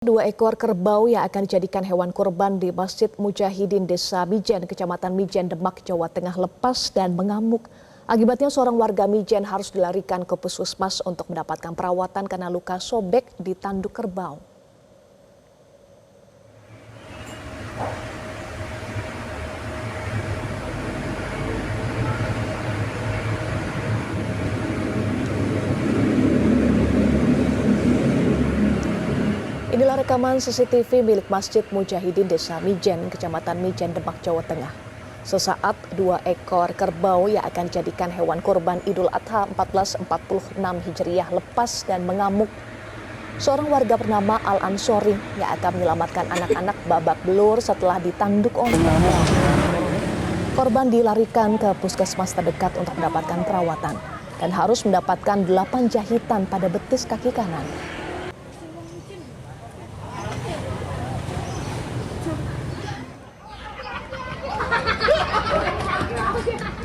Dua ekor kerbau yang akan dijadikan hewan kurban di Masjid Mujahidin Desa Mijen, Kecamatan Mijen, Demak, Jawa Tengah lepas dan mengamuk. Akibatnya seorang warga Mijen harus dilarikan ke puskesmas untuk mendapatkan perawatan karena luka sobek di tanduk kerbau. Inilah rekaman CCTV milik Masjid Mujahidin Desa Mijen, Kecamatan Mijen, Demak, Jawa Tengah. Sesaat dua ekor kerbau yang akan dijadikan hewan kurban Idul Adha 1446 Hijriah lepas dan mengamuk. Seorang warga bernama Al-Ansori yang akan menyelamatkan anak-anak babak belur setelah ditanduk oleh kerbau. Korban dilarikan ke puskesmas terdekat untuk mendapatkan perawatan dan harus mendapatkan 8 jahitan pada betis kaki kanan.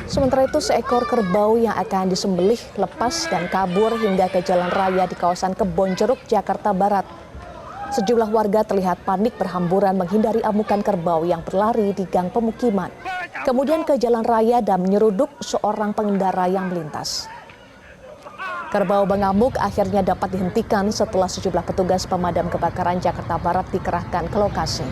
Sementara itu, seekor kerbau yang akan disembelih lepas dan kabur hingga ke jalan raya di kawasan Kebonjeruk, Jakarta Barat. Sejumlah warga terlihat panik berhamburan menghindari amukan kerbau yang berlari di gang pemukiman. Kemudian ke jalan raya dan menyeruduk seorang pengendara yang melintas. Kerbau mengamuk akhirnya dapat dihentikan setelah sejumlah petugas pemadam kebakaran Jakarta Barat dikerahkan ke lokasi.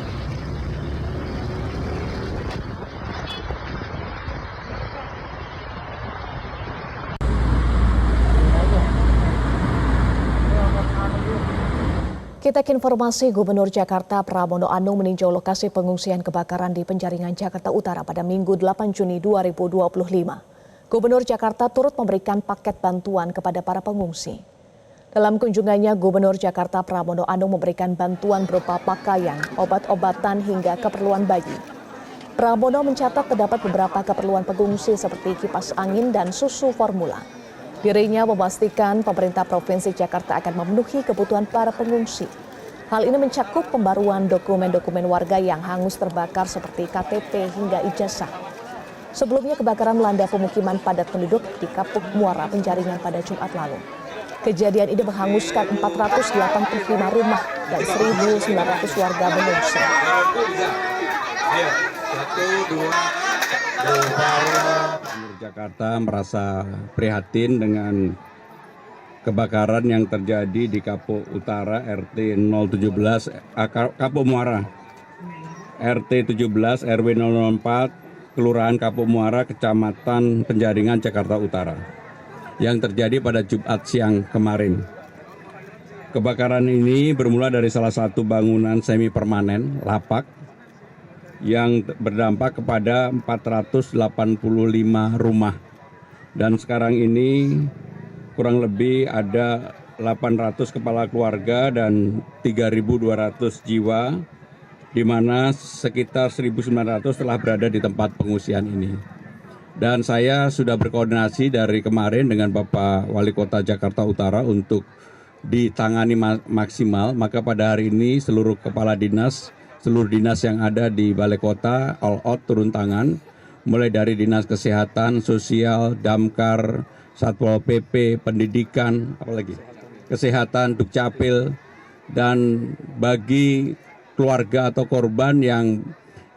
Kita ke informasi. Gubernur Jakarta Pramono Anung meninjau lokasi pengungsian kebakaran di Penjaringan, Jakarta Utara pada Minggu 8 Juni 2025. Gubernur Jakarta turut memberikan paket bantuan kepada para pengungsi. Dalam kunjungannya, Gubernur Jakarta Pramono Anung memberikan bantuan berupa pakaian, obat-obatan hingga keperluan bayi. Pramono mencatat terdapat beberapa keperluan pengungsi seperti kipas angin dan susu formula. Dirinya memastikan pemerintah Provinsi Jakarta akan memenuhi kebutuhan para pengungsi. Hal ini mencakup pembaruan dokumen-dokumen warga yang hangus terbakar seperti KTP hingga ijazah. Sebelumnya kebakaran melanda pemukiman padat penduduk di Kapuk Muara, Penjaringan pada Jumat lalu. Kejadian ini menghanguskan 485 rumah dan 1.900 warga mengungsi. Gubernur Jakarta merasa prihatin dengan kebakaran yang terjadi di Kapuk Utara RT 017 Kapuk Muara, RT 17 RW 004 Kelurahan Kapuk Muara, Kecamatan Penjaringan, Jakarta Utara, yang terjadi pada Jumat siang kemarin. Kebakaran ini bermula dari salah satu bangunan semi permanen lapak yang berdampak kepada 485 rumah, dan sekarang ini kurang lebih ada 800 kepala keluarga dan 3.200 jiwa, di mana sekitar 1.900 telah berada di tempat pengungsian ini. Dan saya sudah berkoordinasi dari kemarin dengan Bapak Wali Kota Jakarta Utara untuk ditangani maksimal. Maka pada hari ini seluruh kepala dinas, seluruh dinas yang ada di Balai Kota all out turun tangan, mulai dari Dinas Kesehatan, Sosial, Damkar, Satpol PP, Pendidikan, apalagi Kesehatan, Dukcapil, dan bagi keluarga atau korban yang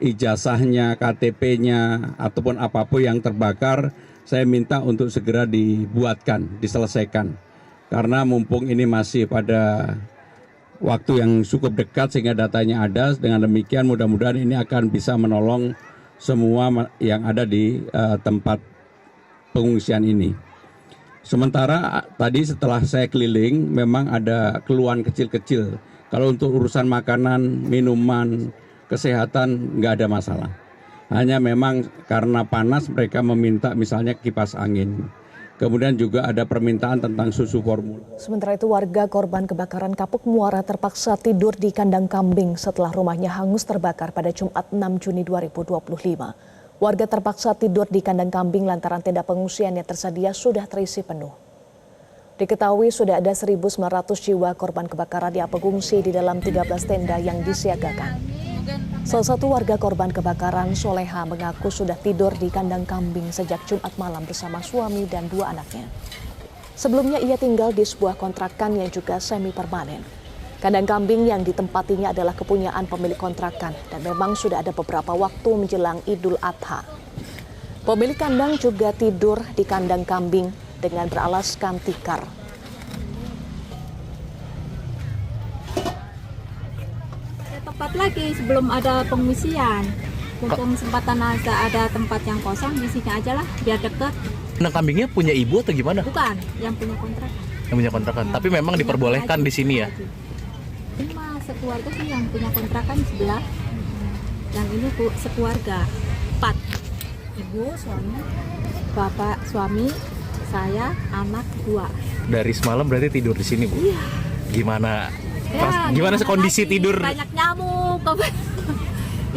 ijazahnya, KTP-nya, ataupun apapun yang terbakar, saya minta untuk segera dibuatkan, diselesaikan. Karena mumpung ini masih pada waktu yang cukup dekat sehingga datanya ada, dengan demikian mudah-mudahan ini akan bisa menolong semua yang ada di tempat pengungsian ini. Sementara tadi setelah saya keliling memang ada keluhan kecil-kecil. Kalau untuk urusan makanan, minuman, kesehatan nggak ada masalah. Hanya memang karena panas mereka meminta misalnya kipas angin. Kemudian juga ada permintaan tentang susu formula. Sementara itu, warga korban kebakaran Kapuk Muara terpaksa tidur di kandang kambing setelah rumahnya hangus terbakar pada Jumat 6 Juni 2025. Warga terpaksa tidur di kandang kambing lantaran tenda pengungsian yang tersedia sudah terisi penuh. Diketahui sudah ada 1.900 jiwa korban kebakaran yang mengungsi di dalam 13 tenda yang disiagakan. Salah satu warga korban kebakaran, Soleha, mengaku sudah tidur di kandang kambing sejak Jumat malam bersama suami dan 2 anaknya. Sebelumnya ia tinggal di sebuah kontrakan yang juga semi permanen. Kandang kambing yang ditempatinya adalah kepunyaan pemilik kontrakan dan memang sudah ada beberapa waktu menjelang Idul Adha. Pemilik kandang juga tidur di kandang kambing dengan beralaskan tikar. Tepat lagi sebelum ada pengungsian. Mumpung kesempatan ada tempat yang kosong, di sini aja lah, biar deket. Kandang kambingnya punya ibu atau gimana? Bukan, yang punya kontrakan. Yang punya kontrakan. Tapi memang Punya diperbolehkan di sini ya. Ini mah sekeluarga sih yang punya kontrakan sebelah. Yang ini Bu, sekeluarga. 4. Ibu, suami, bapak, suami, saya, anak 2. Dari semalam berarti tidur di sini, Bu. Iya. Gimana? Ya, Gimana kondisi lagi, tidur? banyak nyamuk.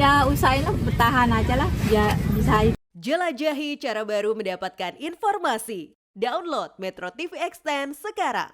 Ya usahain lah, bertahan aja lah, ya bisa. Jelajahi cara baru mendapatkan informasi. Download Metro TV Extend sekarang.